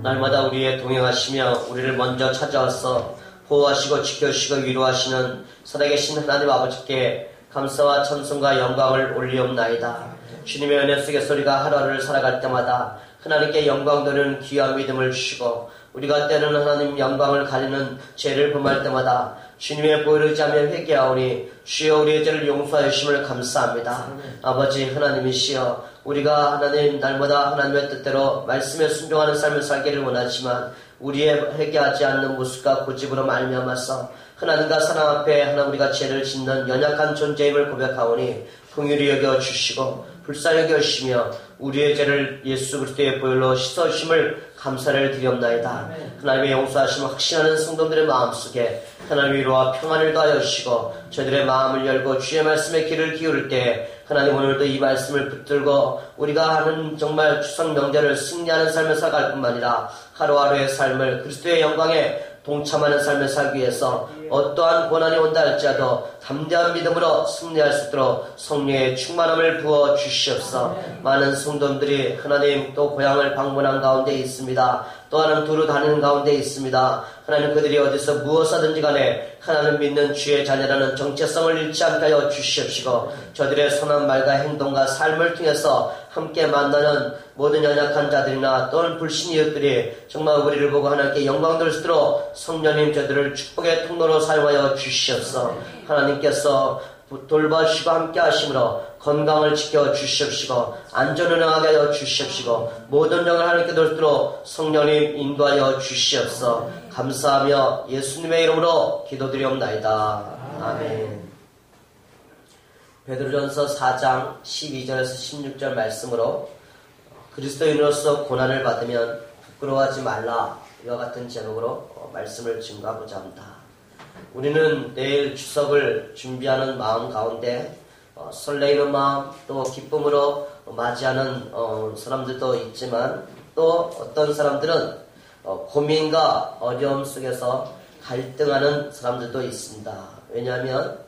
날마다 우리의 동행하시며 우리를 먼저 찾아와서 보호하시고 지켜주시고 위로하시는 살아계신 하나님 아버지께 감사와 찬송과 영광을 올리옵나이다. 주님의 은혜 속에서 우리가 하루하루를 살아갈 때마다 하나님께 영광 돌리는 귀한 믿음을 주시고 우리가 때로는 하나님 영광을 가리는 죄를 범할 때마다 주님의 보혈을 의지하며 회개하오니 주여 우리의 죄를 용서하여 주심을 감사합니다. 아버지 하나님이시여 우리가 하나님 날마다 하나님의 뜻대로 말씀에 순종하는 삶을 살기를 원하지만 우리의 회개하지 않는 모습과 고집으로 말미암아서 하나님과 사람 앞에 하나 우리가 죄를 짓는 연약한 존재임을 고백하오니 긍휼히 여겨 주시고 불쌍히 여겨 주시며 우리의 죄를 예수 그리스도의 보혈로 씻어주심을 감사를 드리옵나이다. 하나님의 용서하심을 확신하는 성도들의 마음속에 하나님 위로와 평안을 더하여 주시고 저희들의 마음을 열고 주의 말씀에 귀를 기울일 때 하나님 오늘도 이 말씀을 붙들고 우리가 하는 정말 추석 명절을 승리하는 삶을 살아갈 뿐만 아니라 하루하루의 삶을 그리스도의 영광에 동참하는 삶을 살기 위해서 어떠한 고난이 온다 할지라도 담대한 믿음으로 승리할 수 있도록 성령의 충만함을 부어 주시옵소서. 많은 성도들이 하나님 또 고향을 방문한 가운데 있습니다. 또 하나는 두루 다니는 가운데 있습니다. 하나님 그들이 어디서 무엇하든지 간에 하나님 믿는 주의 자녀라는 정체성을 잃지 않게 하여 주시옵시고 저들의 선한 말과 행동과 삶을 통해서 함께 만나는 모든 연약한 자들이나 또는 불신 이웃들이 정말 우리를 보고 하나님께 영광 돌릴 수 있도록 성령님 저들을 축복의 통로로 사용하여 주시옵소서. 하나님께서 돌봐주시고 함께 하심으로 건강을 지켜 주시옵시고 안전을 응하게 하여 주시옵시고 모든 영을 하나님께 돌도록 성령님 인도하여 주시옵소서. 감사하며 예수님의 이름으로 기도드리옵나이다. 아멘. 베드로전서 4장 12절에서 16절 말씀으로 그리스도인으로서 고난을 받으면 부끄러워하지 말라 이와 같은 제목으로 말씀을 증거하고자 합니다. 우리는 내일 추석을 준비하는 마음 가운데 설레이는 마음 또 기쁨으로 맞이하는 사람들도 있지만 또 어떤 사람들은 고민과 어려움 속에서 갈등하는 사람들도 있습니다. 왜냐하면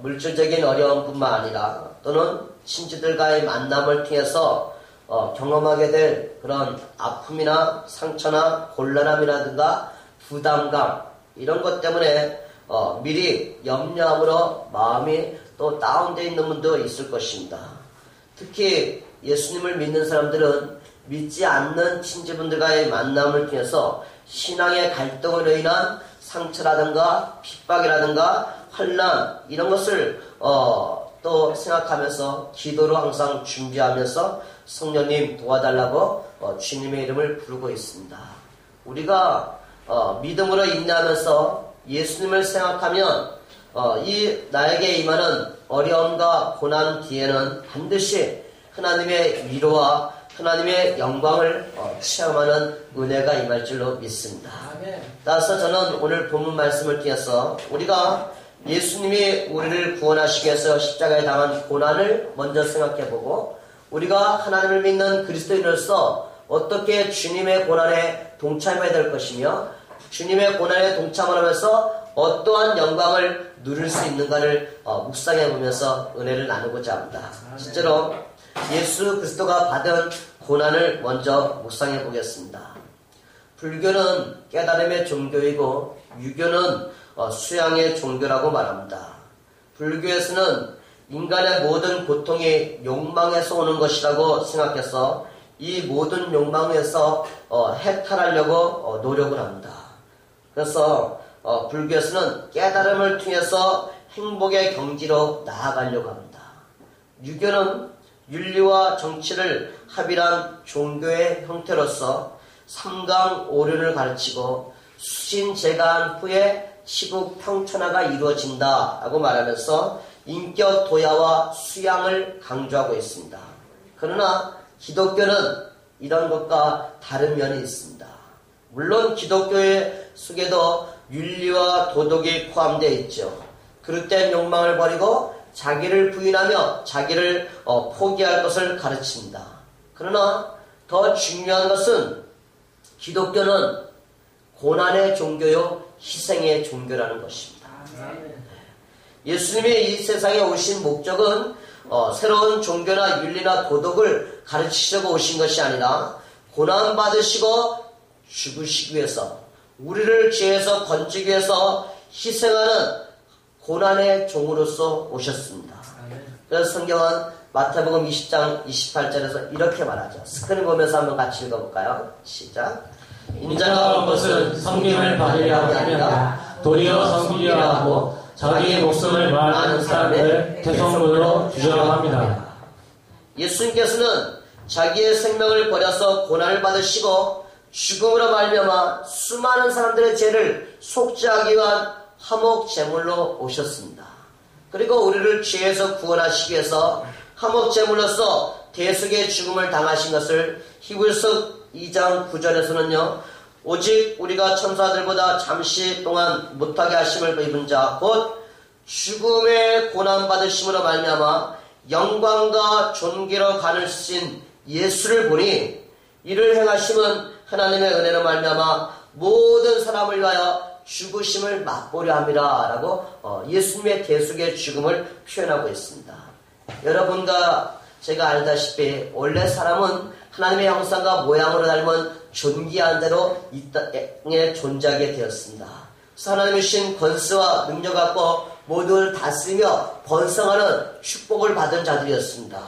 물질적인 어려움뿐만 아니라 또는 친지들과의 만남을 통해서 경험하게 될 그런 아픔이나 상처나 곤란함이라든가 부담감 이런 것 때문에 미리 염려함으로 마음이 또 다운되어 있는 분도 있을 것입니다. 특히 예수님을 믿는 사람들은 믿지 않는 친지분들과의 만남을 통해서 신앙의 갈등으로 인한 상처라든가 핍박이라든가 환난 이런 것을 또 생각하면서 기도로 항상 준비하면서 성령님 도와달라고 주님의 이름을 부르고 있습니다. 우리가 믿음으로 인내하면서 예수님을 생각하면 이 나에게 임하는 어려움과 고난 뒤에는 반드시 하나님의 위로와 하나님의 영광을 체험하는 은혜가 임할 줄로 믿습니다. 따라서 저는 오늘 본문 말씀을 통해서 우리가 예수님이 우리를 구원하시기 위해서 십자가에 당한 고난을 먼저 생각해보고 우리가 하나님을 믿는 그리스도인으로서 어떻게 주님의 고난에 동참해야 될 것이며 주님의 고난에 동참하면서 어떠한 영광을 누릴 수 있는가를 묵상해보면서 은혜를 나누고자 합니다. 실제로 예수 그리스도가 받은 고난을 먼저 묵상해 보겠습니다. 불교는 깨달음의 종교이고 유교는 수양의 종교라고 말합니다. 불교에서는 인간의 모든 고통이 욕망에서 오는 것이라고 생각해서 이 모든 욕망에서 해탈하려고 노력을 합니다. 그래서 불교에서는 깨달음을 통해서 행복의 경지로 나아가려고 합니다. 유교는 윤리와 정치를 합일한 종교의 형태로서 삼강오륜을 가르치고 수신제가한 후에 시국 평천화가 이루어진다라고 말하면서 인격 도야와 수양을 강조하고 있습니다. 그러나 기독교는 이런 것과 다른 면이 있습니다. 물론 기독교의 속에도 윤리와 도덕이 포함되어 있죠. 그릇된 욕망을 버리고 자기를 부인하며 자기를 포기할 것을 가르칩니다. 그러나 더 중요한 것은 기독교는 고난의 종교요 희생의 종교라는 것입니다. 예수님이 이 세상에 오신 목적은 새로운 종교나 윤리나 도덕을 가르치려고 오신 것이 아니라 고난받으시고 죽으시기 위해서 우리를 죄에서 건지기 위해서 희생하는 고난의 종으로서 오셨습니다. 그래서 성경은 마태복음 20장 28절에서 이렇게 말하죠. 스크린 보면서 한번 같이 읽어볼까요? 시작. 인자가 온 것은 섬김을 받으려 함이 아니라 도리어 섬기려 하고 자기의 목숨을 많은 사람을 대성물로 주려고 합니다. 예수님께서는 자기의 생명을 버려서 고난을 받으시고 죽음으로 말미암아 수많은 사람들의 죄를 속죄하기 위한 화목 제물로 오셨습니다. 그리고 우리를 죄에서 구원하시기 위해서 화목 제물로서 대속의 죽음을 당하신 것을 히브리서 2장 9절에서는요. 오직 우리가 천사들보다 잠시 동안 못하게 하심을 입은 자 곧 죽음의 고난 받으심으로 말미암아 영광과 존귀로 간을 쓰신 예수를 보니 이를 행하심은 하나님의 은혜로 말미암아 모든 사람을 위하여 죽으심을 맛보려 함이라 라고 예수님의 대속의 죽음을 표현하고 있습니다. 여러분과 제가 알다시피 원래 사람은 하나님의 형상과 모양으로 닮은 존귀한 대로 이 땅에 존재하게 되었습니다. 그래서 하나님이 주신 권세와 능력 갖고 모두를 다스리며 번성하는 축복을 받은 자들이었습니다.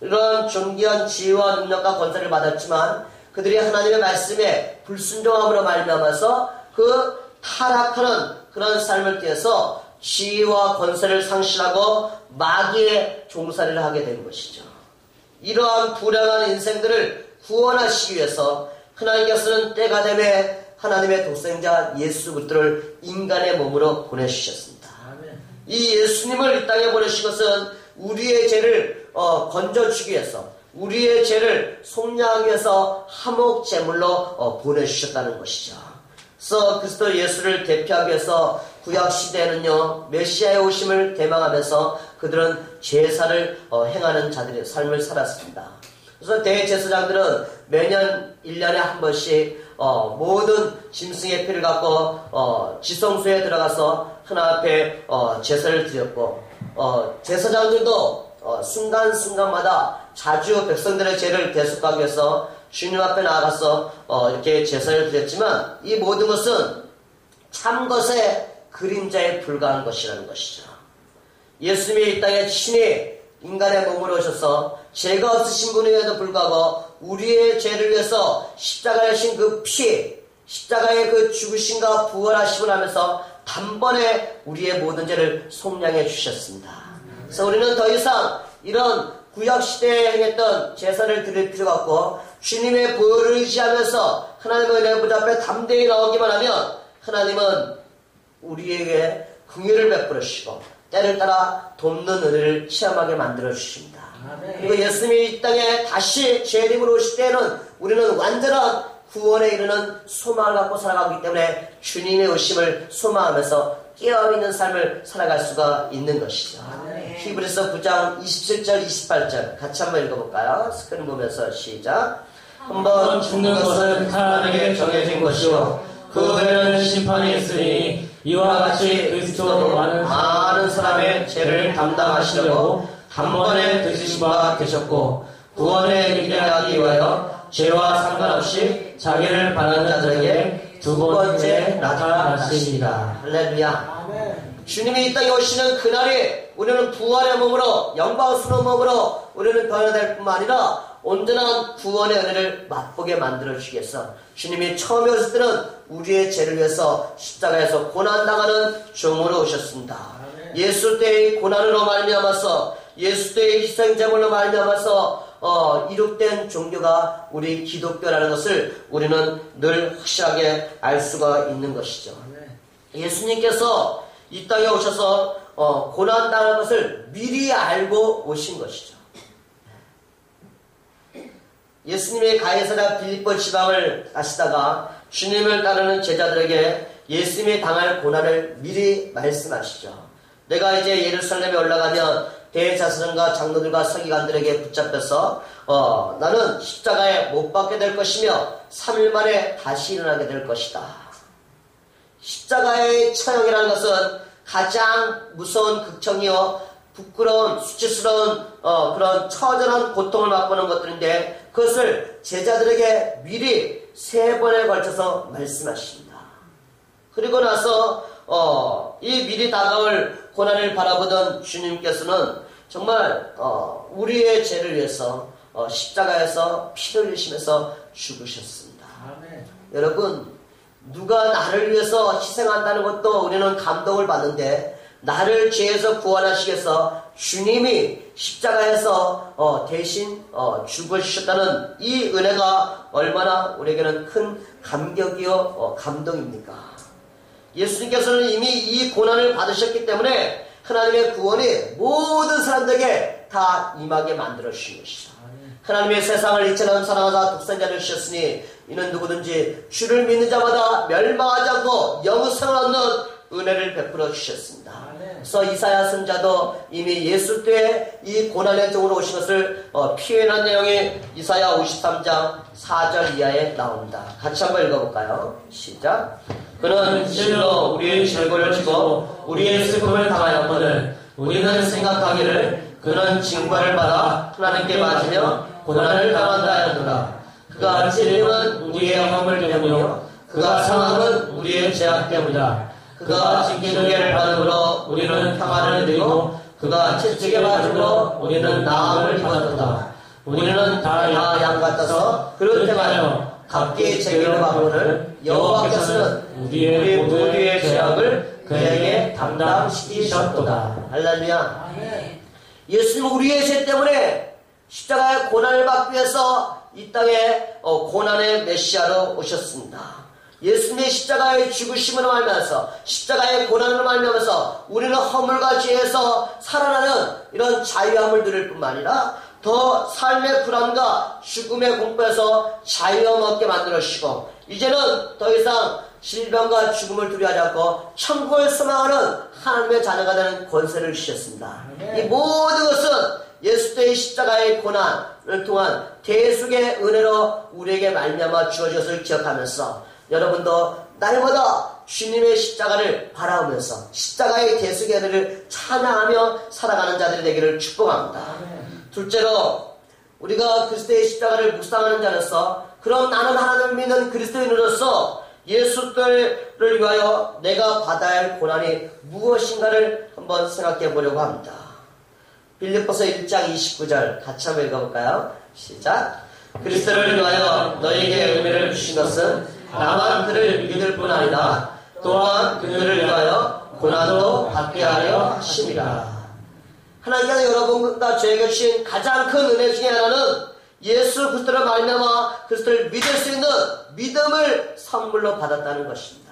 이런 존귀한 지혜와 능력과 권세를 받았지만 그들이 하나님의 말씀에 불순종함으로 말미암아서 그 타락하는 그런 삶을 띠해서 지혜와 권세를 상실하고 마귀의 종살이를 하게 된 것이죠. 이러한 불행한 인생들을 구원하시기 위해서 하나님께서는 때가 되매 하나님의 독생자 예수 그리스도를 인간의 몸으로 보내주셨습니다. 이 예수님을 이 땅에 보내신 것은 우리의 죄를 건져주기 위해서 우리의 죄를 속량하기 위해서 화목 제물로 보내주셨다는 것이죠. 그래서 그리스도 예수를 대표하기 위해서 구약 시대에는요 메시아의 오심을 대망하면서 그들은 제사를 행하는 자들의 삶을 살았습니다. 그래서 대제사장들은 매년 1년에 한 번씩 모든 짐승의 피를 갖고 지성소에 들어가서 하나 앞에 제사를 드렸고 제사장들도 순간순간마다 자주 백성들의 죄를 대속하기 위해서 주님 앞에 나아가서 이렇게 제사를 드렸지만 이 모든 것은 참것의 그림자에 불과한 것이라는 것이죠. 예수님이 이 땅에 친히 인간의 몸으로 오셔서 죄가 없으신 분임에도 불구하고 우리의 죄를 위해서 십자가에 하신 그 피, 십자가의 그 죽으심과 부활하심을 하면서 단번에 우리의 모든 죄를 속량해 주셨습니다. 그래서 우리는 더 이상 이런 구약시대에 행했던 제사를 드릴 필요가 없고 주님의 보혈을 의지하면서 하나님의 은혜 붙잡에 담대히 나오기만 하면 하나님은 우리에게 긍휼을 베풀어 주시고 때를 따라 돕는 은혜를 체험하게 만들어 주십니다. 그리고 예수님이 이 땅에 다시 재림으로 오실 때에는 우리는 완전한 구원에 이르는 소망을 갖고 살아가기 때문에 주님의 오심을 소망하면서 깨어있는 삶을 살아갈 수가 있는 것이죠. 히브리서 9장 27절 28절 같이 한번 읽어볼까요? 스크린 보면서 시작. 한번 죽는 것은 하나님에게 정해진 것이요 그 후에는 심판이 있으니 이와 같이 그리스도도 많은 사람의 죄를 담당하시려고 단번에 드시신 바 되셨고 구원에 이르게 하기 위하여 죄와 상관없이 자기를 바라는 자들에게 두 번째 나타나시리라. 할렐루야. 주님이 이 땅에 오시는 그날이 우리는 부활의 몸으로 영광스러운 몸으로 우리는 변화될 뿐만 아니라 온전한 구원의 은혜를 맛보게 만들어 주시기 위해서 주님이 처음에 오실 때는 우리의 죄를 위해서 십자가에서 고난당하는 종으로 오셨습니다. 예수 때의 고난으로 말미암아서 예수 때의 희생제물로 말미암아서 이룩된 종교가 우리 기독교라는 것을 우리는 늘 확실하게 알 수가 있는 것이죠. 예수님께서 이 땅에 오셔서 고난당하는 것을 미리 알고 오신 것이죠. 예수님의 가이사랴 빌립보 지방을 가시다가 주님을 따르는 제자들에게 예수님이 당할 고난을 미리 말씀하시죠. 내가 이제 예루살렘에 올라가면 대제사장과 장로들과 서기관들에게 붙잡혀서 나는 십자가에 못 박게 될 것이며 3일 만에 다시 일어나게 될 것이다. 십자가의 처형이라는 것은 가장 무서운 극청이요 부끄러운 수치스러운 그런 처절한 고통을 맛보는 것들인데 그것을 제자들에게 미리 3번에 걸쳐서 말씀하십니다. 그리고 나서 이 미리 다가올 고난을 바라보던 주님께서는 정말 우리의 죄를 위해서 십자가에서 피를 흘리시면서 죽으셨습니다. 아멘. 여러분, 누가 나를 위해서 희생한다는 것도 우리는 감동을 받는데, 나를 죄에서 구원하시기 위해서 주님이 십자가에서 대신 죽으셨다는 이 은혜가 얼마나 우리에게는 큰 감격이요 감동입니까? 예수님께서는 이미 이 고난을 받으셨기 때문에 하나님의 구원이 모든 사람들에게 다 임하게 만들어 주신 것이다. 하나님의 세상을 이처럼 사랑하사 독생자를 주셨으니 이는 누구든지 주를 믿는 자마다 멸망하지 않고 영생을 얻는 은혜를 베풀어 주셨습니다. 그래서 이사야 선자도 이미 예수 때에 이 고난의 종으로 오신 것을 표현한 내용이 이사야 53장 4절 이하에 나옵니다. 같이 한번 읽어볼까요? 시작. 그는 실로 우리의 죄를 지고 우리의 슬픔을 당하였거늘 우리는 생각하기를 그는 징벌을 받아 하나님께 맞으며 고난을 당한다 하였노라. 그가 찔림은 우리의 허물 때문이요 그가 상함은 우리의 죄악 때문이다. 그가 징계를 받음으로 우리는 평안을 누리고 그가 채찍에 맞음으로 우리는 나음을 받았다. 우리는 다 양 같아서 그릇되하여 각기 죄를 받고는 여호와께서는 우리의 모두의 죄악을 그에게 담당시키셨도다. 할렐루야. 예수님은 우리의 죄 때문에 십자가의 고난을 받기 위해서 이 땅에 고난의 메시아로 오셨습니다. 예수님의 십자가의 죽으심으로 말미암아서 십자가의 고난으로 말미암아서 우리는 허물과 죄에서 살아나는 이런 자유함을 누릴 뿐만 아니라 더 삶의 불안과 죽음의 공포에서 자유함 얻게 만들어주시고 이제는 더 이상 질병과 죽음을 두려워하지 않고 천국을 소망하는 하나님의 자녀가 되는 권세를 주셨습니다. 이 모든 것은 예수의 십자가의 고난을 통한 대속의 은혜로 우리에게 말미암아 주어진 것을 기억하면서 여러분도 날마다 주님의 십자가를 바라보면서 십자가의 대속의 은혜를 찬양하며 살아가는 자들이 되기를 축복합니다. 둘째로 우리가 그리스도의 십자가를 묵상하는 자로서 그럼 나는 하나님을 믿는 그리스도인으로서 예수를 위하여 내가 받아야 할 고난이 무엇인가를 한번 생각해 보려고 합니다. 빌립보서 1장 29절 같이 한번 읽어볼까요? 시작. 그리스도를 위하여 너에게 은혜를 주신 것은 다만 그를 믿을 뿐 아니라 또한 그들을 위하여 고난도 받게 하려 하심이라. 하나님께서 여러분과 저에게 주신 가장 큰 은혜 중에 하나는 예수 그리스도를 말미암아 그리스도를 믿을 수 있는 믿음을 선물로 받았다는 것입니다.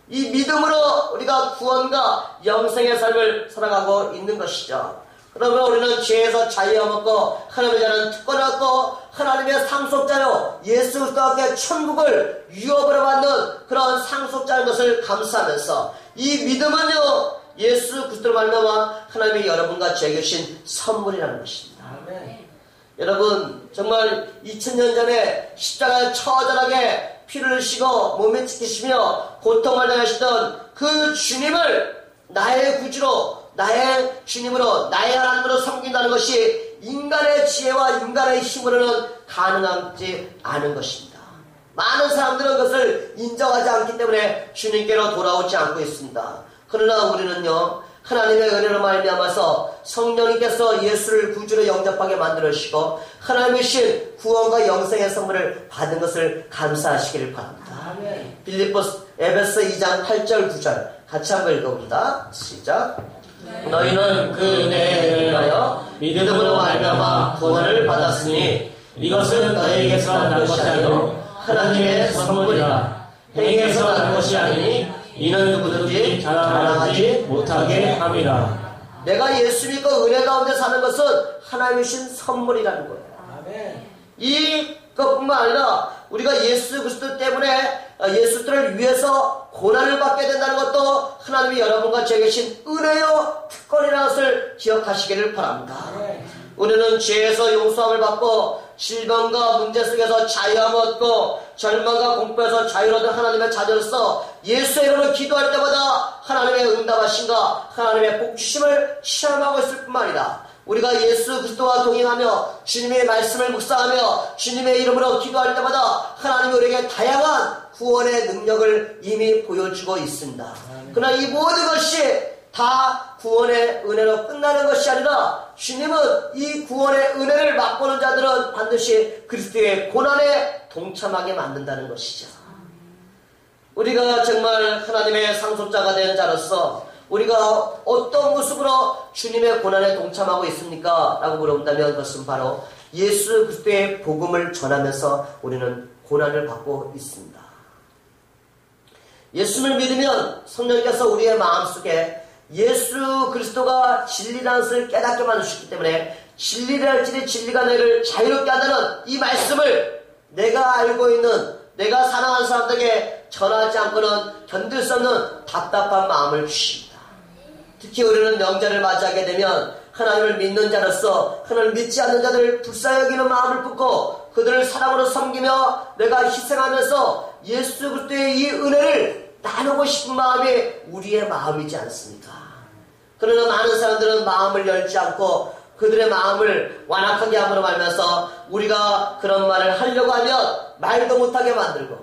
이 믿음으로 우리가 구원과 영생의 삶을 살아가고 있는 것이죠. 그러면 우리는 죄에서 자유함 얻고 하나님의 자는 특권을 얻고 하나님의 상속자요 예수 그리스도와 함께 천국을 유업으로 받는 그런 상속자인 것을 감사하면서 이 믿음은요 예수 그리스도를 말미암아 하나님이 여러분과 저에게 주신 선물이라는 것입니다. 아멘. 여러분 정말 2000년 전에 십자가에 처절하게 피를 흘리시고 몸에 찍히시며 고통을 당하시던 그 주님을 나의 구주로 나의 주님으로 나의 하나님으로 섬긴다는 것이 인간의 지혜와 인간의 힘으로는 가능하지 않은 것입니다. 많은 사람들은 그것을 인정하지 않기 때문에 주님께로 돌아오지 않고 있습니다. 그러나 우리는요 하나님의 은혜로 말미암아서 성령님께서 예수를 구주로 영접하게 만들어주시고 하나님의 신 구원과 영생의 선물을 받은 것을 감사하시기를 바랍니다. 빌립보서 에베소 2장 8절 9절 같이 한번 읽어봅니다. 시작. 너희는 그 은혜에 의하여 믿음으로 말미암아 구원을 받았으니 이것은 너희에게서 난 것이 아니요 하나님의 선물이라. 행위에서 난 것이 아니니 이는 누구든지 자랑하지 못하게 함이라. 내가 예수 믿고 은혜 가운데 사는 것은 하나님이 주신 선물이라는 거예요. 이것뿐만 아니라 우리가 예수 그리스도 때문에 예수들을 위해서 고난을 받게 된다는 것도 하나님이 여러분과 저에게 주신 은혜요 특권이라는 것을 기억하시기를 바랍니다. 우리는 죄에서 용서함을 받고 질병과 문제 속에서 자유함을 얻고 절망과 공포에서 자유를 얻은 하나님의 자녀로서 예수의 이름으로 기도할 때마다 하나님의 응답하심과 하나님의 복주심을 체험하고 있을 뿐만 아니라 우리가 예수 그리스도와 동행하며 주님의 말씀을 묵상하며 주님의 이름으로 기도할 때마다 하나님이 우리에게 다양한 구원의 능력을 이미 보여주고 있습니다. 그러나 이 모든 것이 다 구원의 은혜로 끝나는 것이 아니라 주님은 이 구원의 은혜를 맛보는 자들은 반드시 그리스도의 고난에 동참하게 만든다는 것이죠. 우리가 정말 하나님의 상속자가 된 자로서 우리가 어떤 모습으로 주님의 고난에 동참하고 있습니까? 라고 물어본다면 그것은 바로 예수 그리스도의 복음을 전하면서 우리는 고난을 받고 있습니다. 예수를 믿으면 성령께서 우리의 마음속에 예수 그리스도가 진리라는 것을 깨닫게 만드셨기 때문에 진리랄지니 진리가 너희를 자유롭게 한다는 이 말씀을 내가 알고 있는 내가 사랑하는 사람들에게 전하지 않고는 견딜 수 없는 답답한 마음을 주십니다. 특히 우리는 명절을 맞이하게 되면 하나님을 믿는 자로서 하나님을 믿지 않는 자들을 불쌍히 여기는 마음을 품고 그들을 사랑으로 섬기며 내가 희생하면서 예수 그리스도의 이 은혜를 나누고 싶은 마음이 우리의 마음이지 않습니까? 그러나 많은 사람들은 마음을 열지 않고 그들의 마음을 완악하게 함으로 말면서 우리가 그런 말을 하려고 하면 말도 못하게 만들고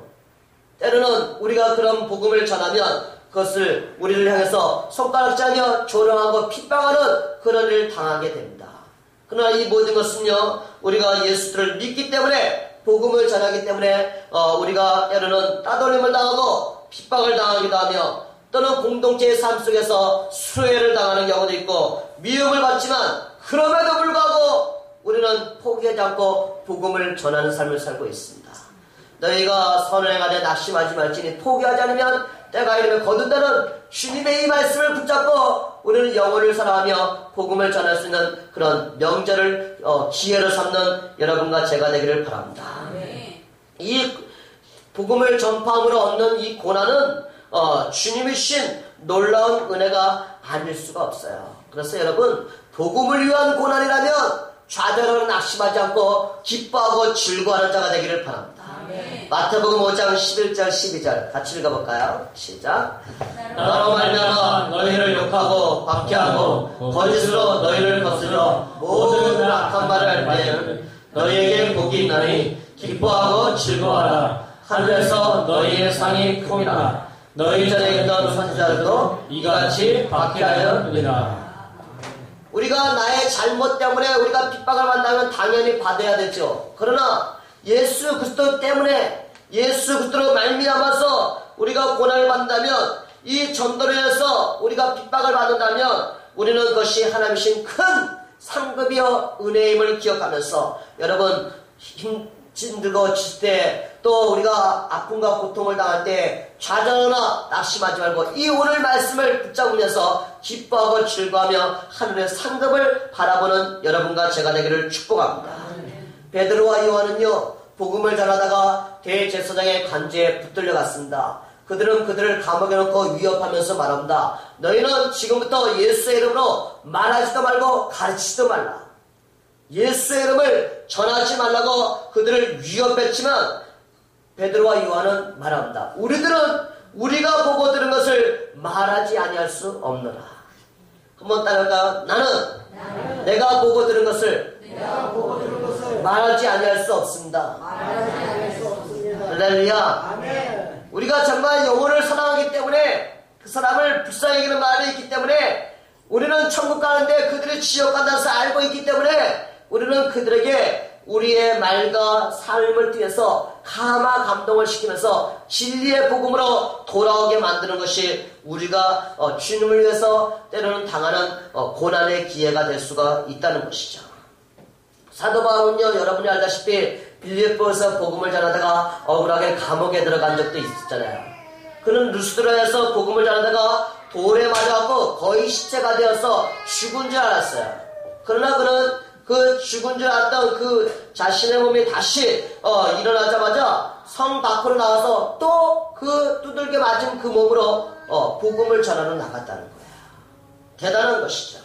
때로는 우리가 그런 복음을 전하면 그것을 우리를 향해서 손가락질하며 조롱하고 핍박하는 그런 일을 당하게 됩니다. 그러나 이 모든 것은요 우리가 예수를 믿기 때문에 복음을 전하기 때문에 우리가 때로는 따돌림을 당하고 핍박을 당하기도 하며 또는 공동체의 삶 속에서 수혜를 당하는 경우도 있고 미움을 받지만 그럼에도 불구하고 우리는 포기하지 않고 복음을 전하는 삶을 살고 있습니다. 너희가 선을 행하되 낙심하지 말지니 포기하지 않으면 때가 이르면 거둔다는 주님의 이 말씀을 붙잡고 우리는 영혼을 사랑하며 복음을 전할 수 있는 그런 명절을 기회로 삼는 여러분과 제가 되기를 바랍니다. 이 복음을 전파함으로 얻는 이 고난은 주님이 주신 놀라운 은혜가 아닐 수가 없어요. 그래서 여러분 복음을 위한 고난이라면 좌절하고 낙심하지 않고 기뻐하고 즐거워하는 자가 되기를 바랍니다. 마태복음 5장 11절 12절 같이 읽어볼까요? 시작. 나로 말미암아 너희를 욕하고 박해하고 거짓으로 너희를 거스려 모든 악한 말을 할 때에는 너희에게 복이 있나니 기뻐하고 즐거워하라. 하늘에서 너희의 상이 큽니다. 너희 전에 있던 선지자들도 이같이 박해하였느니라. 우리가 나의 잘못 때문에 우리가 핍박을 받는다면 당연히 받아야 되죠. 그러나 예수 그리스도 때문에 예수 그리스도로 말미암아서 우리가 고난을 받는다면 이 전도로 인해서 우리가 핍박을 받는다면 우리는 그것이 하나님이신 큰 상급이여 은혜임을 기억하면서 여러분 힘들고 지칠 때 또 우리가 아픔과 고통을 당할 때 좌절하거나 낙심하지 말고 이 오늘 말씀을 붙잡으면서 기뻐하고 즐거워하며 하늘의 상급을 바라보는 여러분과 제가 되기를 축복합니다. 베드로와 요한은요 복음을 전하다가 대제사장의 관제에 붙들려 갔습니다. 그들은 그들을 감옥에 넣고 위협하면서 말합니다. 너희는 지금부터 예수의 이름으로 말하지도 말고 가르치지도 말라. 예수의 이름을 전하지 말라고 그들을 위협했지만 베드로와 요한은 말합니다. 우리들은 우리가 보고 들은 것을 말하지 아니할 수 없노라. 한번 따라할까요? 나는 내가 보고 들은 것을 말하지 아니할 수 없습니다. 할렐루야. 우리가 정말 영혼을 사랑하기 때문에 그 사람을 불쌍히 여기는 마음이 있기 때문에 우리는 천국 가는데 그들이 지옥 간다는 것을 알고 있기 때문에 우리는 그들에게 우리의 말과 삶을 통해서 감화 감동을 시키면서 진리의 복음으로 돌아오게 만드는 것이 우리가 주님을 위해서 때로는 당하는 고난의 기회가 될 수가 있다는 것이죠. 사도 바울은요 여러분이 알다시피 빌립보에서 복음을 전하다가 억울하게 감옥에 들어간 적도 있었잖아요. 그는 루스드라에서 복음을 전하다가 돌에 맞아갖고 거의 시체가 되어서 죽은 줄 알았어요. 그러나 그는 그 죽은 줄 알았던 그 자신의 몸이 다시 일어나자마자 성 밖으로 나와서 또 그 두들겨 맞은 그 몸으로 복음을 전하러 나갔다는 거예요. 대단한 것이죠.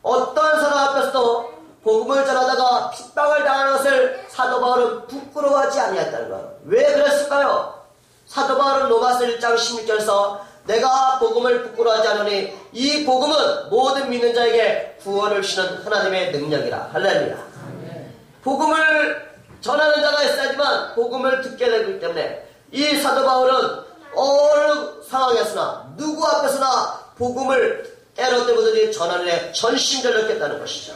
어떤 사람 앞에서도 복음을 전하다가 핍박을 당하는 것을 사도 바울은 부끄러워하지 아니했다는 거예요. 왜 그랬을까요? 사도 바울은 로마서 1장 16절에서 내가 복음을 부끄러워하지 않으니 이 복음은 모든 믿는 자에게 구원을 주시는 하나님의 능력이라. 할렐루야. 복음을 전하는 자가 있어야지만 복음을 듣게 되기 때문에 이 사도 바울은 어느 상황에서나 누구 앞에서나 복음을 때로 때보더니 전하는 데 전심전력했다는 것이죠.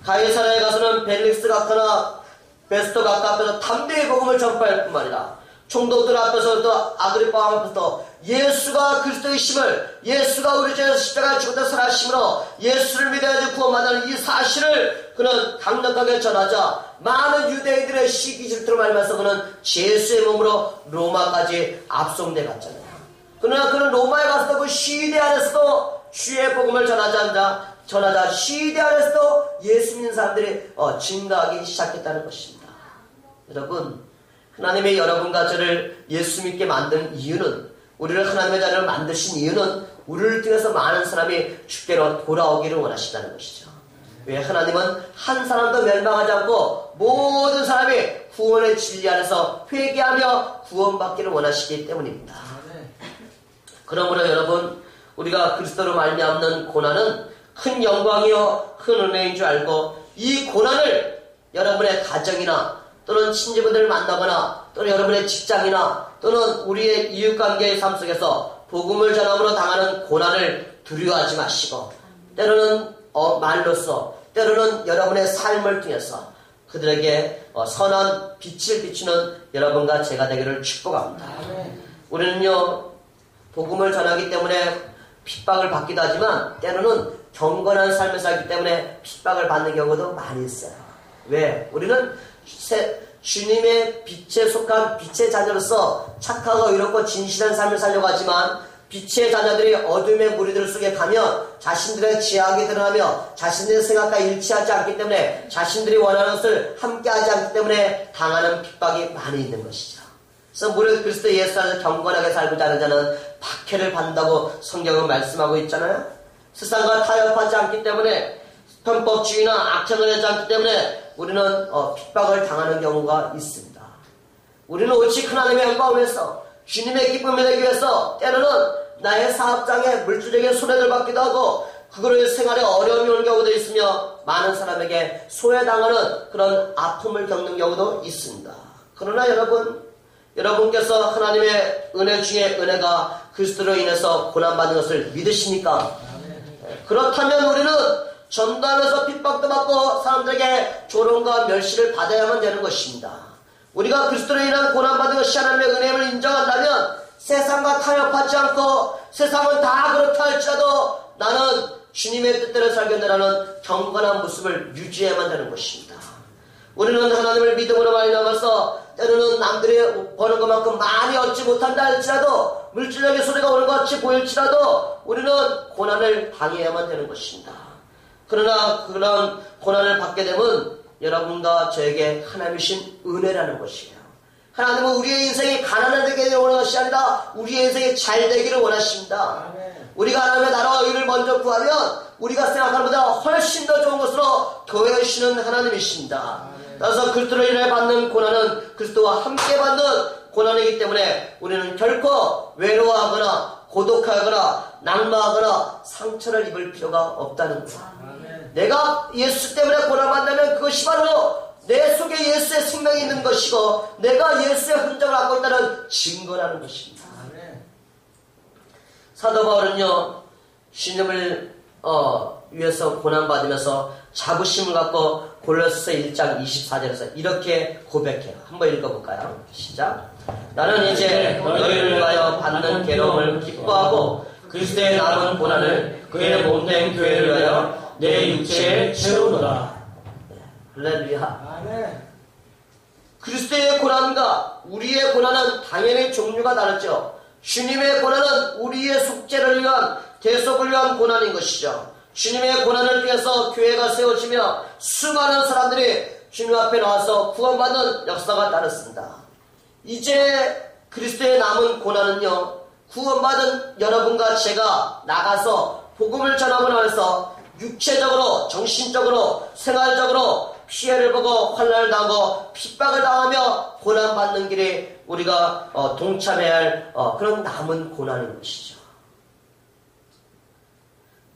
가이사라에 가서는 벨릭스 각하나 베스토 각하 앞에서 담대히 복음을 전파할 뿐만 아니라 총독들 앞에서도 아그리파 왕 앞에서 예수가 그리스도이심을, 예수가 우리 죄에서 십자가에 죽었다 살아심으로 예수를 믿어야지 구원받는 이 사실을 그는 강력하게 전하자 많은 유대인들의 시기 질투로 말미암아서 그는 예수의 몸으로 로마까지 압송돼 갔잖아요. 그러나 그는 로마에 가서도 그 시대 안에서도 주의 복음을 전하자 시대 안에서도 예수 믿는 사람들이 증가하기 시작했다는 것입니다. 여러분, 하나님의 여러분과 저를 예수 믿게 만든 이유는, 우리를 하나님의 자녀를 만드신 이유는 우리를 통해서 많은 사람이 주께로 돌아오기를 원하신다는 것이죠. 왜? 하나님은 한 사람도 멸망하지 않고 모든 사람이 구원의 진리 안에서 회개하며 구원받기를 원하시기 때문입니다. 그러므로 여러분, 우리가 그리스도로 말미암는 고난은 큰 영광이요 큰 은혜인 줄 알고 이 고난을 여러분의 가정이나 또는 친지분들을 만나거나 또는 여러분의 직장이나 또는 우리의 이웃관계의 삶 속에서 복음을 전함으로 당하는 고난을 두려워하지 마시고 때로는 말로써 때로는 여러분의 삶을 통해서 그들에게 선한 빛을 비추는 여러분과 제가 되기를 축복합니다. 우리는요 복음을 전하기 때문에 핍박을 받기도 하지만 때로는 경건한 삶을 살기 때문에 핍박을 받는 경우도 많이 있어요. 왜? 우리는 주님의 빛에 속한 빛의 자녀로서 착하고 의롭고 진실한 삶을 살려고 하지만 빛의 자녀들이 어둠의 무리들 속에 가면 자신들의 지향이 드러나며 자신들의 생각과 일치하지 않기 때문에 자신들이 원하는 것을 함께하지 않기 때문에 당하는 핍박이 많이 있는 것이죠. 그래서 무릇 그리스도 예수 안에서 경건하게 살고자 하는 자는 박해를 받는다고 성경은 말씀하고 있잖아요. 세상과 타협하지 않기 때문에 편법주의나 악행을 하지 않기 때문에 우리는 핍박을 당하는 경우가 있습니다. 우리는 오직 하나님의 영광을 위해서 주님의 기쁨을 내기 위해서 때로는 나의 사업장에 물질적인 손해를 받기도 하고 그거로 생활에 어려움이 오는 경우도 있으며 많은 사람에게 소외당하는 그런 아픔을 겪는 경우도 있습니다. 그러나 여러분께서 하나님의 은혜 중에 은혜가 그리스도로 인해서 고난받는 것을 믿으십니까? 그렇다면 우리는 전도하면서 핍박도 받고 사람들에게 조롱과 멸시를 받아야만 되는 것입니다. 우리가 그리스도로 인한 고난받은 것이 하나님의 은혜를 인정한다면 세상과 타협하지 않고 세상은 다 그렇다 할지라도 나는 주님의 뜻대로 살겠노라는 경건한 모습을 유지해야만 되는 것입니다. 우리는 하나님을 믿음으로 말미암아서 때로는 남들이 버는 것만큼 많이 얻지 못한다 할지라도 물질적인 손해가 오는 것 같이 보일지라도 우리는 고난을 당해야만 되는 것입니다. 그러나 그런 고난을 받게 되면 여러분과 저에게 하나님이신 은혜라는 것이에요. 하나님은 우리의 인생이 가난하게 원하는 것이 아니라 우리의 인생이 잘 되기를 원하십니다. 우리가 하나님의 나라와 의를 먼저 구하면 우리가 생각하는 것보다 훨씬 더 좋은 것으로 더해주시는 하나님이십니다. 따라서 그리스도로 인해 받는 고난은 그리스도와 함께 받는 고난이기 때문에 우리는 결코 외로워하거나 고독하거나 낙마하거나 상처를 입을 필요가 없다는 것. 내가 예수 때문에 고난받는다면 그것이 바로 내 속에 예수의 생명이 있는 것이고 내가 예수의 흔적을 갖고 있다는 증거라는 것입니다. 사도 바울은요 주님을 위해서 고난받으면서 자부심을 갖고 골로새서 1장 24절에서 이렇게 고백해요. 한번 읽어볼까요? 시작. 나는 이제 너희를 위하여 받는 괴로움을 기뻐하고 그리스도의 남은 고난을 그의 몸된 교회를 위하여 내 육체에 채우노라. 할렐루야. 그리스도의 고난과 우리의 고난은 당연히 종류가 다르죠. 주님의 고난은 우리의 속죄를 위한 대속을 위한 고난인 것이죠. 주님의 고난을 위해서 교회가 세워지며 수많은 사람들이 주님 앞에 나와서 구원받는 역사가 따랐습니다. 이제 그리스도의 남은 고난은요 구원받은 여러분과 제가 나가서 복음을 전함으로 해서 육체적으로 정신적으로 생활적으로 피해를 보고 환난을 당하고 핍박을 당하며 고난받는 길에 우리가 동참해야 할 그런 남은 고난인 것이죠.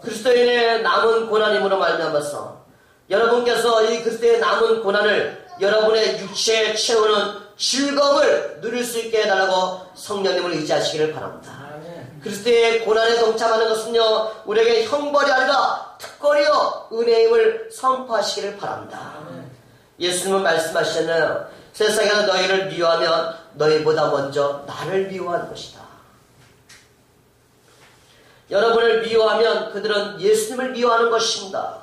그리스도인의 남은 고난임으로 말미암아서 여러분께서 이 그리스도의 남은 고난을 여러분의 육체에 채우는 즐거움을 누릴 수 있게 해달라고 성령님을 의지하시기를 바랍니다. 그리스도의 고난에 동참하는 것은요, 우리에게 형벌이 아니라 특권이요 은혜임을 선포하시기를 바랍니다. 예수님은 말씀하셨잖아요. 세상에서 너희를 미워하면 너희보다 먼저 나를 미워하는 것이다. 여러분을 미워하면 그들은 예수님을 미워하는 것입니다.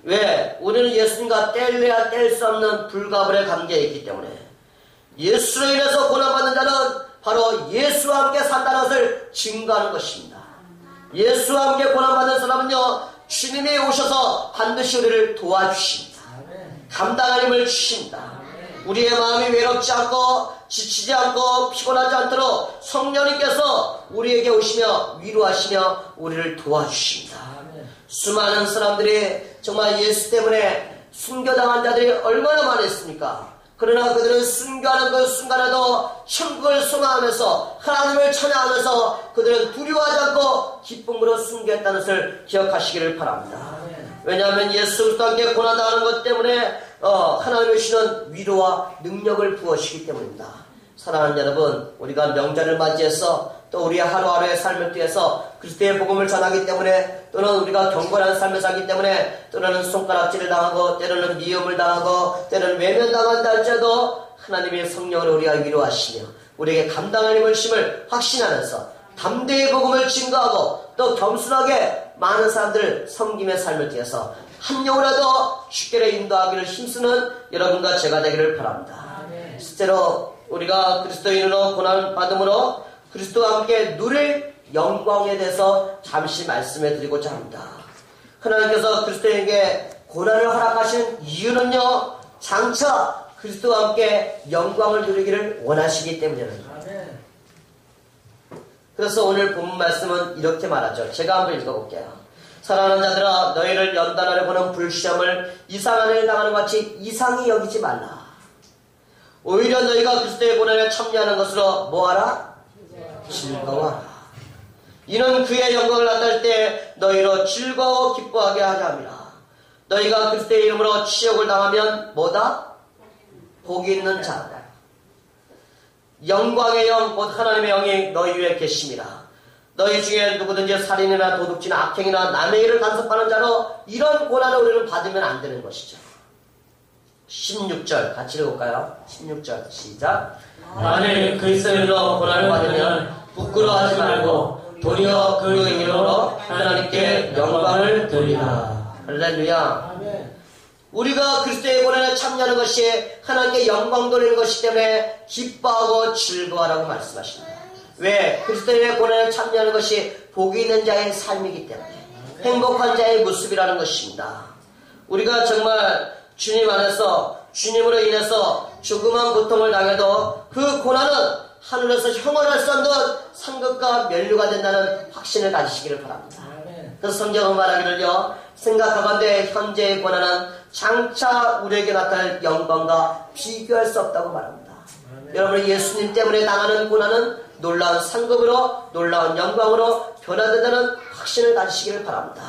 왜? 우리는 예수님과 뗄래야 뗄 수 없는 불가분의 관계에 있기 때문에 예수로 인해서 고난받는 자는 바로 예수와 함께 산다는 것을 증거하는 것입니다. 예수와 함께 고난받는 사람은요, 주님이 오셔서 반드시 우리를 도와주십니다. 감당할 힘을 주십니다. 우리의 마음이 외롭지 않고 지치지 않고 피곤하지 않도록 성령님께서 우리에게 오시며 위로하시며 우리를 도와주십니다. 수많은 사람들이 정말 예수 때문에 순교당한 자들이 얼마나 많았습니까? 그러나 그들은 순교하는 그 순간에도 천국을 소망하면서 하나님을 찬양하면서 그들은 두려워하지 않고 기쁨으로 순교했다는 것을 기억하시기를 바랍니다. 왜냐하면 예수 그리스도와 함께 고난당하는 것 때문에 하나님이 주시는 위로와 능력을 부어주시기 때문입니다. 사랑하는 여러분, 우리가 명절을 맞이해서 또 우리의 하루하루의 삶을 통해서 그리스도의 복음을 전하기 때문에 또는 우리가 경건한 삶을 살기 때문에 때로는 손가락질을 당하고 때로는 미움을 당하고 때로는 외면당한다 할지라도 하나님의 성령으로 우리가 위로하시며 우리에게 감당할 힘을 심을 확신하면서 담대히 복음을 증거하고 또 겸손하게 많은 사람들을 섬김의 삶을 통해서 한 영혼이라도 주께로 인도하기를 힘쓰는 여러분과 제가 되기를 바랍니다. 실제로 우리가 그리스도인으로 고난받음으로 그리스도와 함께 누릴 영광에 대해서 잠시 말씀해 드리고자 합니다. 하나님께서 그리스도에게 고난을 허락하신 이유는요, 장차 그리스도와 함께 영광을 누리기를 원하시기 때문입니다. 그래서 오늘 본문 말씀은 이렇게 말하죠. 제가 한번 읽어볼게요. 사랑하는 자들아, 너희를 연단하려 보는 불시험을 이상한 일을 당하는 것 같이 이상히 여기지 말라. 오히려 너희가 그리스도의 고난에 참여하는 것으로 뭐하라? 즐거워하라. 이는 그의 영광을 나타낼 때 너희로 즐거워 기뻐하게 하자 함이라. 너희가 그리스도의 이름으로 치욕을 당하면 뭐다? 복이 있는 자다. 영광의 영, 곧 하나님의 영이 너희 위에 계심이라. 너희 중에 누구든지 살인이나 도둑질이나 악행이나 남의 일을 간섭하는 자로 이런 고난을 우리는 받으면 안 되는 것이죠. 16절 같이 읽어볼까요? 16절 시작. 만일 그리스도인으로 고난을 받으면 부끄러워하지 말고 도리어 그 이름으로 하나님께 영광을 돌리라. 할렐루야. 우리가 그리스도의 고난에 참여하는 것이 하나님께 영광 돌리는 것이기 때문에 기뻐하고 즐거워하라고 말씀하십니다. 왜? 그리스도의 고난에 참여하는 것이 복이 있는 자의 삶이기 때문에 행복한 자의 모습이라는 것입니다. 우리가 정말 주님 안에서 주님으로 인해서 조그만 고통을 당해도 그 고난은 하늘에서 형언할 수 없는 상급과 면류가 된다는 확신을 가지시기를 바랍니다. 그래서 성경은 말하기를요, 생각하건대 현재의 고난은 장차 우리에게 나타날 영광과 비교할 수 없다고 말합니다. 여러분, 예수님 때문에 당하는 고난은 놀라운 상급으로 놀라운 영광으로 변화된다는 확신을 가지시기를 바랍니다.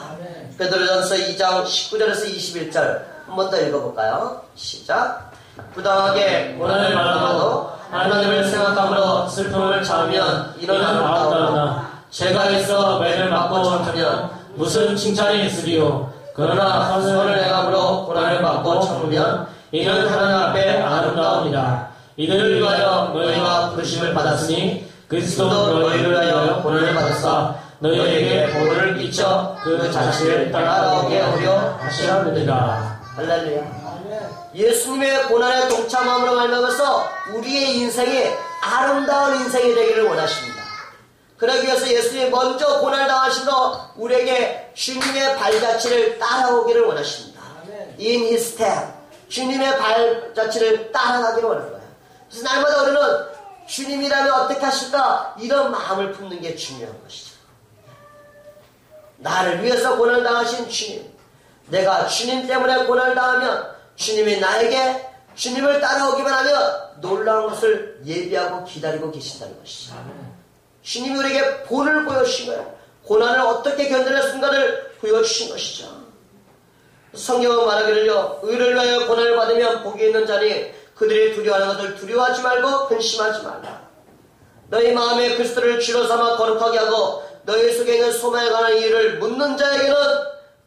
베드로전서 2장 19절에서 21절 한 번 더 읽어볼까요? 시작. 부당하게 고난을 받아도 하나님을 생각함으로 슬픔을 참으면 이는 아름다우나 죄가 있어 매를 맞고 참으면 무슨 칭찬이 있으리요. 그러나 선을 행함으로 고난을 받고 참으면 이는 하나님 앞에 아름다움이다. 이들을 위하여 너희가 부르심을 받았으니 그리스도도 너희를 위하여 고난을 받았사 너희에게 복을 끼쳐 그 자신을 따라오게 하려 하시라느니라. 할렐루야. 예수님의 고난에 동참함으로 말미암아서 우리의 인생이 아름다운 인생이 되기를 원하십니다. 그러기 위해서 예수님이 먼저 고난을 당하심으로 우리에게 주님의 발자취를 따라오기를 원하십니다. In His step. 주님의 발자취를 따라가기를 원하는 거예요. 그래서 날마다 우리는 주님이라면 어떻게 하실까? 이런 마음을 품는 게 중요한 것이죠. 나를 위해서 고난을 당하신 주님. 내가 주님 때문에 고난을 당하면 주님이 나에게 주님을 따라오기만 하면 놀라운 것을 예비하고 기다리고 계신다는 것이죠. 주님이 우리에게 본을 보여주신 거예요. 고난을 어떻게 견뎌낼 순간을 부여주신 것이죠. 성경은 말하기를요, 의를 위하여 고난을 받으면 복이 있는 자니 그들이 두려워하는 것을 두려워하지 말고 근심하지 말라. 너희 마음에 그리스도를 주로 삼아 거룩하게 하고 너희 속에 있는 소망에 관한 이유를 묻는 자에게는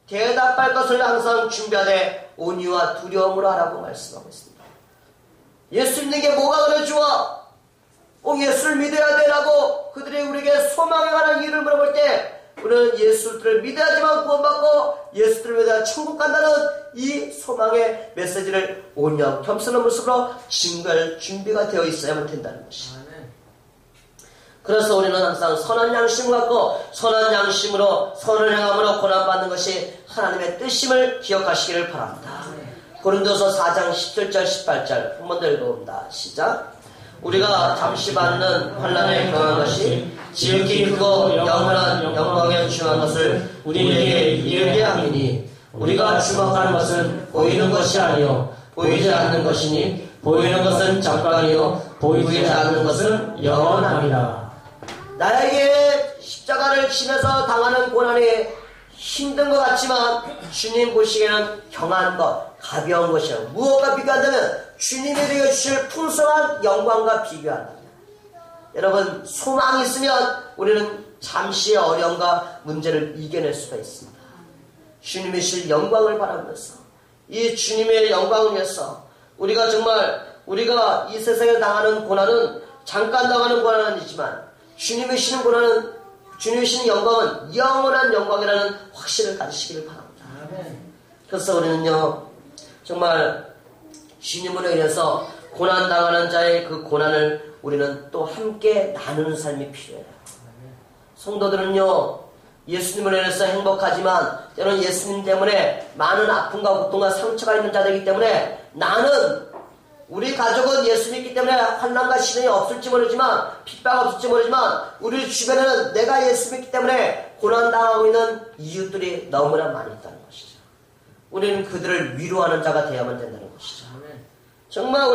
대답할 것을 항상 준비하되 온유와 두려움으로 하라고 말씀하고 있습니다. 예수 믿는 게 뭐가 그래 좋아? 꼭 예수를 믿어야 되라고 그들이 우리에게 소망에 관한 이유를 물어볼 때 우리는 예수를 믿어야지만 구원받고 예수를 믿어야 천국 간다는 이 소망의 메시지를 온유하고 겸손한 모습으로 증거할 준비가 되어 있어야만 된다는 것이죠. 그래서 우리는 항상 선한 양심을 갖고 선한 양심으로 선을 행함으로 고난받는 것이 하나님의 뜻임을 기억하시기를 바랍니다. 고린도서 4장 17절 18절 한 번 더 읽어봅니다. 시작. 우리가 잠시 받는 환난에 경한 것이 지극히 크고 영원한 영광에 중한 것을 우리에게 이르게 함이니 우리가 주목하는 것은 보이는 것이 아니요 보이지 않는 것이니 보이는 것은 잠깐이요 보이지 않는 것은 영원함이라. 나에게 십자가를 지면서 당하는 고난이 힘든 것 같지만 주님 보시기에는 경한 것, 가벼운 것이요. 무엇과 비교한다면 주님이 우리에게 주실 풍성한 영광과 비교한다. 여러분, 소망이 있으면 우리는 잠시의 어려움과 문제를 이겨낼 수가 있습니다. 주님이 주실 영광을 바라면서 이 주님의 영광을 위해서 우리가 이 세상에 당하는 고난은 잠깐 당하는 고난은 아니지만 주님이 주시는 고난은 주님이 주시는 영광은 영원한 영광이라는 확신을 가지시기를 바랍니다. 그래서 우리는요 정말 주님으로 인해서 고난당하는 자의 그 고난을 우리는 또 함께 나누는 삶이 필요해요. 성도들은요 예수님으로 인해서 행복하지만 때로는 예수님 때문에 많은 아픔과 고통과 상처가 있는 자들이기 때문에 나는 우리 가족은 예수 믿기 때문에 환난과 시련이 없을지 모르지만 핍박 없을지 모르지만 우리 주변에는 내가 예수 믿기 때문에 고난당하고 있는 이웃들이 너무나 많이 있다는 것이죠. 우리는 그들을 위로하는 자가 되어야만 된다는 것이죠. 정말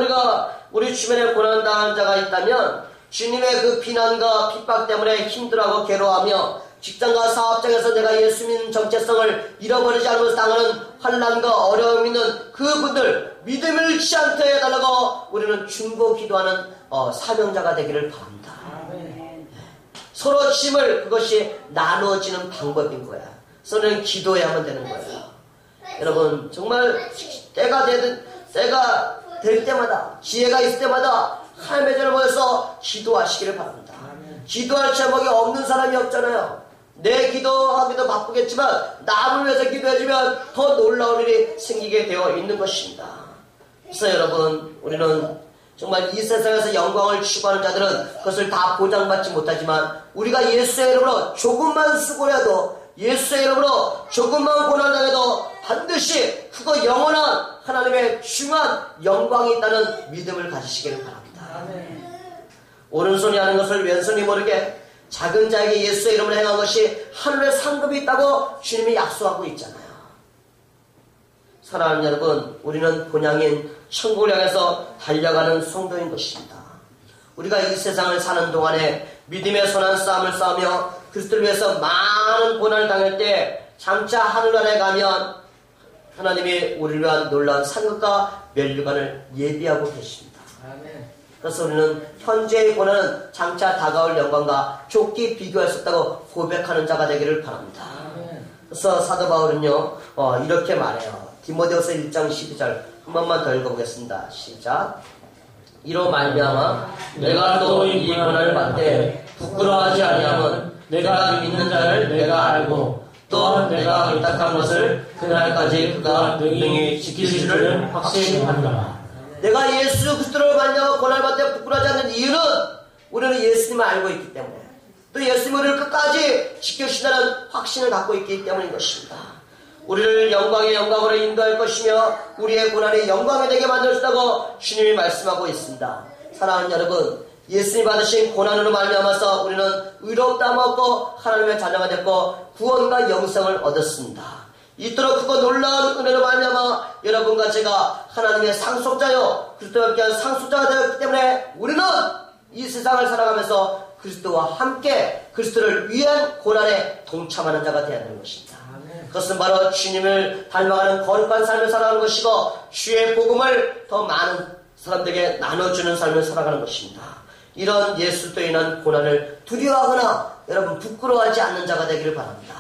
우리 주변에 고난당한 자가 있다면 주님의 그 비난과 핍박 때문에 힘들어하고 괴로워하며 직장과 사업장에서 내가 예수 믿는 정체성을 잃어버리지 않으면서 당하는 환난과 어려움 있는 그분들 믿음을 잃지 않게 해달라고 우리는 중보 기도하는 사명자가 되기를 바랍니다. 서로 짐을 그것이 나누어지는 방법인 거야. 서로는 기도해야만 되는 거예요. 여러분 정말 때가 될 때마다 기회가 있을 때마다 하나님의 전을 모여서 기도하시기를 바랍니다. 기도할 제목이 없는 사람이 없잖아요. 내 기도하기도 바쁘겠지만 남을 위해서 기도해주면 더 놀라운 일이 생기게 되어 있는 것입니다. 그래서 여러분 우리는 정말 이 세상에서 영광을 추구하는 자들은 그것을 다 보장받지 못하지만 우리가 예수의 이름으로 조금만 수고해도 예수의 이름으로 조금만 고난당해도 반드시 그거 영원한 하나님의 중한 영광이 있다는 믿음을 가지시기를 바랍니다. 오른손이 하는 것을 왼손이 모르게 작은 자에게 예수의 이름으로 행한 것이 하늘의 상급이 있다고 주님이 약속하고 있잖아요. 사랑하는 여러분, 우리는 본향인 천국을 향해서 달려가는 성도인 것입니다. 우리가 이 세상을 사는 동안에 믿음의 선한 싸움을 싸우며 그리스도를 위해서 많은 고난을 당할 때 장차 하늘나라에 가면 하나님이 우리를 위한 놀라운 상급과 면류관을 예비하고 계십니다. 그래서 우리는 현재의 고난은 장차 다가올 영광과 좁게 비교할 수 없다고 고백하는 자가 되기를 바랍니다. 그래서 사도 바울은요 이렇게 말해요. 디모데후서 1장 12절 한 번만 더 읽어보겠습니다. 시작. 이로 말미암아 내가 또 이 고난을 받되 부끄러워하지 아니함은 내가 믿는 자를 내가 알고 또한 내가 의탁한 것을 그날까지 그가 능히 지키실 줄을 확실히 합니다. 내가 예수 그리스도를 만나고 고난을 받을 때 부끄러워하지 않는 이유는 우리는 예수님을 알고 있기 때문에 또 예수님을 우리를 끝까지 지켜주신다는 확신을 갖고 있기 때문인 것입니다. 우리를 영광의 영광으로 인도할 것이며 우리의 고난이 영광이 되게 만들어준다고 주님이 말씀하고 있습니다. 사랑하는 여러분, 예수님이 받으신 고난으로 말미암아서 우리는 의롭다함을 얻고 하나님의 자녀가 됐고 구원과 영생을 얻었습니다. 이토록 크고 놀라운 은혜로 말미암아 여러분과 제가 하나님의 상속자요 그리스도와 함께한 상속자가 되었기 때문에 우리는 이 세상을 살아가면서 그리스도와 함께 그리스도를 위한 고난에 동참하는 자가 되어야 하는 것입니다. 그것은 바로 주님을 닮아가는 거룩한 삶을 살아가는 것이고 주의 복음을 더 많은 사람들에게 나눠주는 삶을 살아가는 것입니다. 이런 예수로 인한 고난을 두려워하거나 여러분 부끄러워하지 않는 자가 되기를 바랍니다.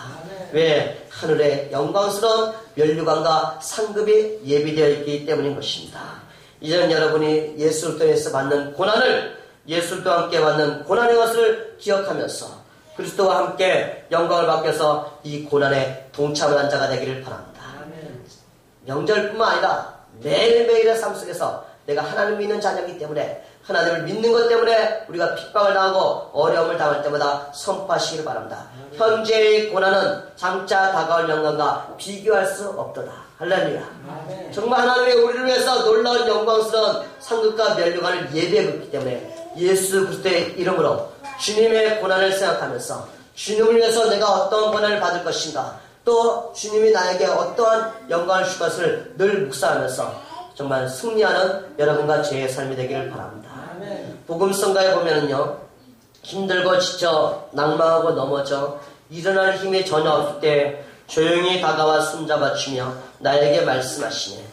왜? 하늘에 영광스러운 면류관과 상급이 예비되어 있기 때문인 것입니다. 이제는 여러분이 예수를 통해서 받는 고난을 예수와 함께 받는 고난의 것을 기억하면서 그리스도와 함께 영광을 받겨서 이 고난에 동참하는 자가 되기를 바랍니다. 명절뿐만 아니라 매일매일의 삶 속에서 내가 하나님을 믿는 자녀이기 때문에 하나님을 믿는 것 때문에 우리가 핍박을 당하고 어려움을 당할 때마다 선포하시기를 바랍니다. 현재의 고난은 장차 다가올 영광과 비교할 수 없도다. 할렐루야. 정말 하나님의 우리를 위해서 놀라운 영광스러운 상급과 면류관을 예비하고 있기 때문에 예수 그리스도의 이름으로 주님의 고난을 생각하면서 주님을 위해서 내가 어떤 고난을 받을 것인가, 또 주님이 나에게 어떠한 영광을 주실 것을 늘 묵상하면서 정말 승리하는 여러분과 저의 삶이 되기를 바랍니다. 복음성가에 보면은요, 힘들고 지쳐 낭망하고 넘어져 일어날 힘이 전혀 없을 때 조용히 다가와 손잡아주며 나에게 말씀하시네.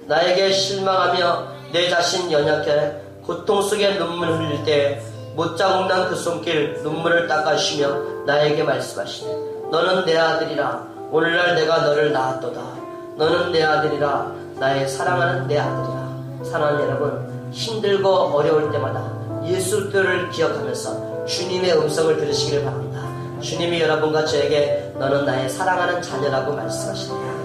나에게 실망하며 내 자신 연약해 고통 속에 눈물 흘릴 때 못 자국난 그 손길 눈물을 닦아주시며 나에게 말씀하시네. 너는 내 아들이라. 오늘날 내가 너를 낳았도다. 너는 내 아들이라. 나의 사랑하는 내 아들이라. 사랑하는 여러분, 힘들고 어려울 때마다 예수를 기억하면서 주님의 음성을 들으시기를 바랍니다. 주님이 여러분과 저에게 너는 나의 사랑하는 자녀라고 말씀하시네요.